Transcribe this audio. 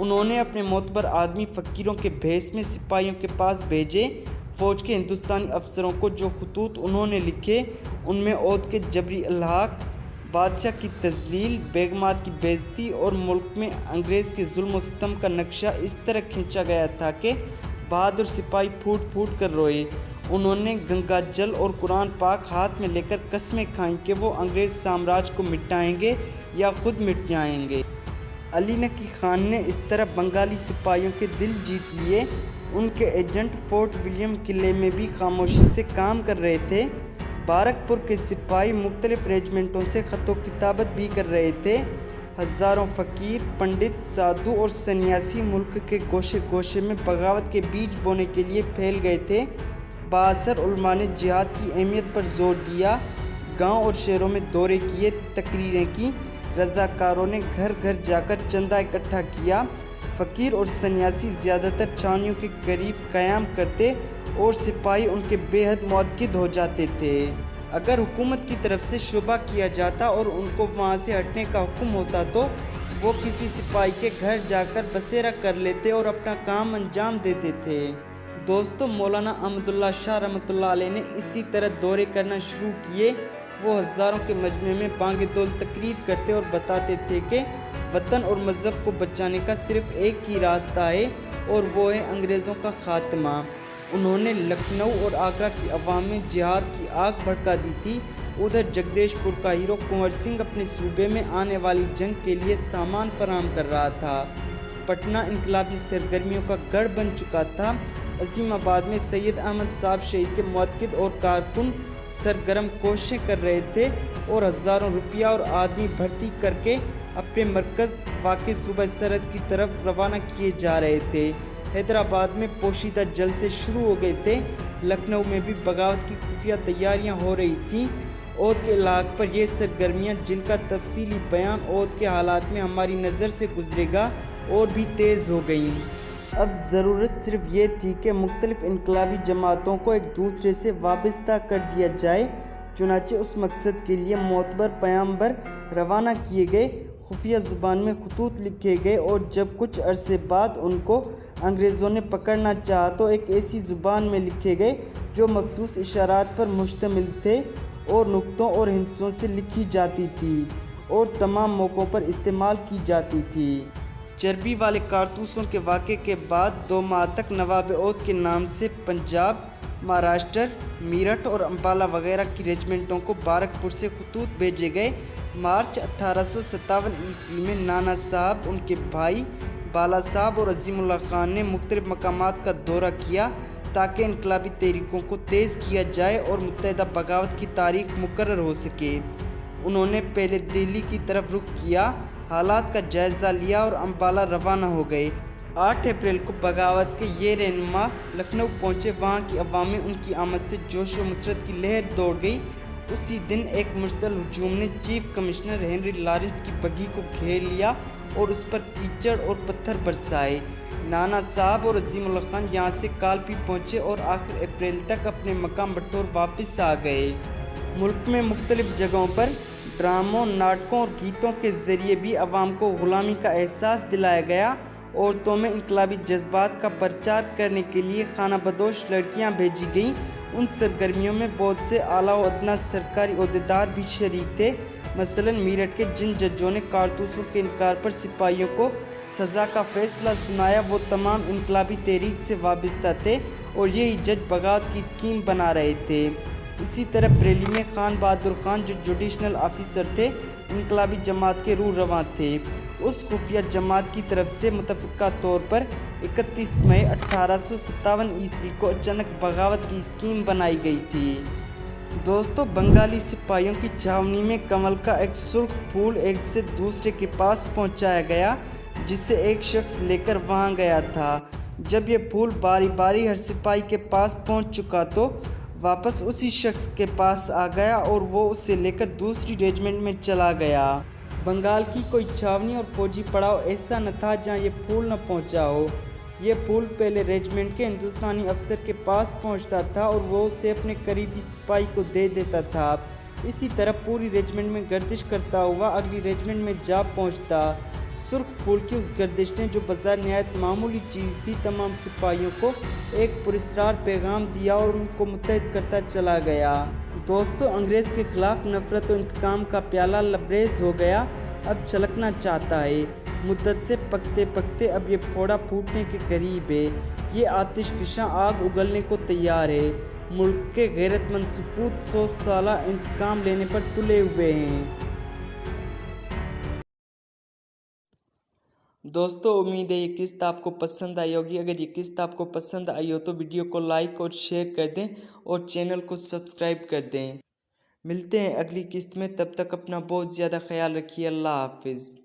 انہوں نے اپنے معتبر آدمی فقیروں کے بھیس میں سپاہیوں کے پاس بھیجے۔ فوج کے ہندوستانی افسروں کو جو خطوط انہوں نے لکھے ان میں عہد کے جبری الحاق، بادشاہ کی تذلیل، بیگمات کی بے عزتی اور ملک میں انگریز کے ظلم و ستم کا نقشہ اس طرح کھینچا گیا تھا کہ بہادر سپاہی پھوٹ پھوٹ کر روئے۔ انہوں نے گنگا جل اور قرآن پاک ہاتھ میں لے کر قسمیں کھائیں کہ وہ انگریز سامراج کو مٹائیں گے یا خود مٹ جائیں گے۔ علی نقی خان نے اس طرح بنگالی سپاہیوں کے دل جیت لیے۔ ان کے ایجنٹ فورٹ ولیم قلعے میں بھی خاموشی سے کام کر رہے تھے۔ بارک پور کے سپاہی مختلف ریجمنٹوں سے خط و کتابت بھی کر رہے تھے۔ ہزاروں فقیر، پنڈت، سادھو اور سنیاسی ملک کے گوشے گوشے میں بغاوت کے بیج بونے کے لیے پھیل گئے تھے۔ بااثر علماء نے جہاد کی اہمیت پر زور دیا، گاؤں اور شہروں میں دورے کیے، تقریریں کی، رضاکاروں نے گھر گھر جا کر چندہ اکٹھا کیا۔ فقیر اور سنیاسی زیادہ تر چھاؤنیوں کے قریب قیام کرتے اور سپاہی ان کے بے حد معتقد ہو جاتے تھے۔ اگر حکومت کی طرف سے شبہ کیا جاتا اور ان کو وہاں سے ہٹنے کا حکم ہوتا تو وہ کسی سپاہی کے گھر جا کر بسیرا کر لیتے اور اپنا کام انجام دیتے تھے۔ دوستو، مولانا احمد اللہ شاہ رحمۃ اللہ علیہ نے اسی طرح دورے کرنا شروع کیے۔ وہ ہزاروں کے مجمع میں بانگ دول تقریر کرتے اور بتاتے تھے کہ وطن اور مذہب کو بچانے کا صرف ایک ہی راستہ ہے اور وہ ہے انگریزوں کا خاتمہ۔ انہوں نے لکھنؤ اور آگرہ کی عوام میں جہاد کی آگ بھڑکا دی تھی۔ ادھر جگدیش پور کا ہیرو کنور سنگھ اپنے صوبے میں آنے والی جنگ کے لیے سامان فراہم کر رہا تھا۔ پٹنہ انقلابی سرگرمیوں کا گڑھ بن چکا تھا۔ عظیم آباد میں سید احمد صاحب شہید کے معتقد اور کارکن سرگرم کوششیں کر رہے تھے اور ہزاروں روپیہ اور آدمی بھرتی کر کے اپنے مرکز واقع صوبہ سرحد کی طرف روانہ کیے جا رہے تھے۔ حیدرآباد میں پوشیدہ جلسے شروع ہو گئے تھے۔ لکھنؤ میں بھی بغاوت کی خفیہ تیاریاں ہو رہی تھیں۔ عہد کے الحاق پر یہ سرگرمیاں، جن کا تفصیلی بیان عہد کے حالات میں ہماری نظر سے گزرے گا، اور بھی تیز ہو گئیں۔ اب ضرورت صرف یہ تھی کہ مختلف انقلابی جماعتوں کو ایک دوسرے سے وابستہ کر دیا جائے۔ چنانچہ اس مقصد کے لیے معتبر پیغامبر روانہ کیے گئے، خفیہ زبان میں خطوط لکھے گئے، اور جب کچھ عرصے بعد ان کو انگریزوں نے پکڑنا چاہا تو ایک ایسی زبان میں لکھے گئے جو مخصوص اشارات پر مشتمل تھے اور نقطوں اور ہندسوں سے لکھی جاتی تھی اور تمام موقعوں پر استعمال کی جاتی تھی۔ چربی والے کارتوسوں کے واقعے کے بعد 2 ماہ تک نواب عہد کے نام سے پنجاب، مہاراشٹر، میرٹھ اور امبالہ وغیرہ کی ریجمنٹوں کو بارک پور سے خطوط بھیجے گئے۔ مارچ 1857 عیسوی میں نانا صاحب، ان کے بھائی بالا صاحب اور عظیم اللہ خان نے مختلف مقامات کا دورہ کیا تاکہ انقلابی تحریکوں کو تیز کیا جائے اور متحدہ بغاوت کی تاریخ مقرر ہو سکے۔ انہوں نے پہلے دہلی کی طرف رخ کیا، حالات کا جائزہ لیا اور امبالہ روانہ ہو گئے۔ 8 اپریل کو بغاوت کے یہ رہنما لکھنؤ پہنچے۔ وہاں کی عوام میں ان کی آمد سے جوش و مسرت کی لہر دوڑ گئی۔ اسی دن ایک مشتعل ہجوم نے چیف کمشنر ہنری لارنس کی بگھی کو گھیر لیا اور اس پر کیچڑ اور پتھر برسائے۔ نانا صاحب اور عظیم اللہ خان یہاں سے کالپی پہنچے اور آخر اپریل تک اپنے مقام بٹور واپس آ گئے۔ ملک میں مختلف جگہوں پر ڈراموں، ناٹکوں اور گیتوں کے ذریعے بھی عوام کو غلامی کا احساس دلایا گیا۔ عورتوں میں انقلابی جذبات کا پرچار کرنے کے لیے خانہ بدوش لڑکیاں بھیجی گئیں۔ ان سرگرمیوں میں بہت سے اعلیٰ و ادنیٰ سرکاری عہدیدار بھی شریک تھے۔ مثلاً میرٹھ کے جن ججوں نے کارتوسوں کے انکار پر سپاہیوں کو سزا کا فیصلہ سنایا، وہ تمام انقلابی تحریک سے وابستہ تھے اور یہی جج بغاوت کی اسکیم بنا رہے تھے۔ اسی طرح بریلی میں خان بہادر خان، جو جوڈیشنل آفیسر تھے، انقلابی جماعت کے روح رواں تھے۔ اس خفیہ جماعت کی طرف سے متفقہ طور پر 31 مئی 1857 عیسوی کو اچانک بغاوت کی اسکیم بنائی گئی تھی۔ دوستو، بنگالی سپاہیوں کی چھاونی میں کمل کا ایک سرخ پھول ایک سے دوسرے کے پاس پہنچایا گیا، جسے ایک شخص لے کر وہاں گیا تھا۔ جب یہ پھول باری باری ہر سپاہی کے پاس پہنچ چکا تو واپس اسی شخص کے پاس آ گیا اور وہ اسے لے کر دوسری ریجمنٹ میں چلا گیا۔ بنگال کی کوئی چھاونی اور فوجی پڑاؤ ایسا نہ تھا جہاں یہ پھول نہ پہنچا ہو۔ یہ پھول پہلے ریجمنٹ کے ہندوستانی افسر کے پاس پہنچتا تھا اور وہ اسے اپنے قریبی سپاہی کو دے دیتا تھا۔ اسی طرح پوری ریجمنٹ میں گردش کرتا ہوا اگلی ریجمنٹ میں جا پہنچتا۔ سرخ پھول کی اس گردش نے جو بظاہر نہایت معمولی چیز تھی تمام سپاہیوں کو ایک پراسرار پیغام دیا اور ان کو متحد کرتا چلا گیا۔ دوستو، انگریز کے خلاف نفرت و انتقام کا پیالہ لبریز ہو گیا، اب چھلکنا چاہتا ہے۔ مدت سے پکتے پکتے اب یہ پھوڑا پھوٹنے کے قریب ہے، یہ آتش فشاں آگ اگلنے کو تیار ہے۔ ملک کے غیرت مند سپوت 100 سالہ انتقام لینے پر تلے ہوئے ہیں۔ دوستو، امید ہے یہ قسط آپ کو پسند آئی ہوگی۔ اگر یہ قسط آپ کو پسند آئی ہو تو ویڈیو کو لائک اور شیئر کر دیں اور چینل کو سبسکرائب کر دیں۔ ملتے ہیں اگلی قسط میں، تب تک اپنا بہت زیادہ خیال رکھیے۔ اللہ حافظ۔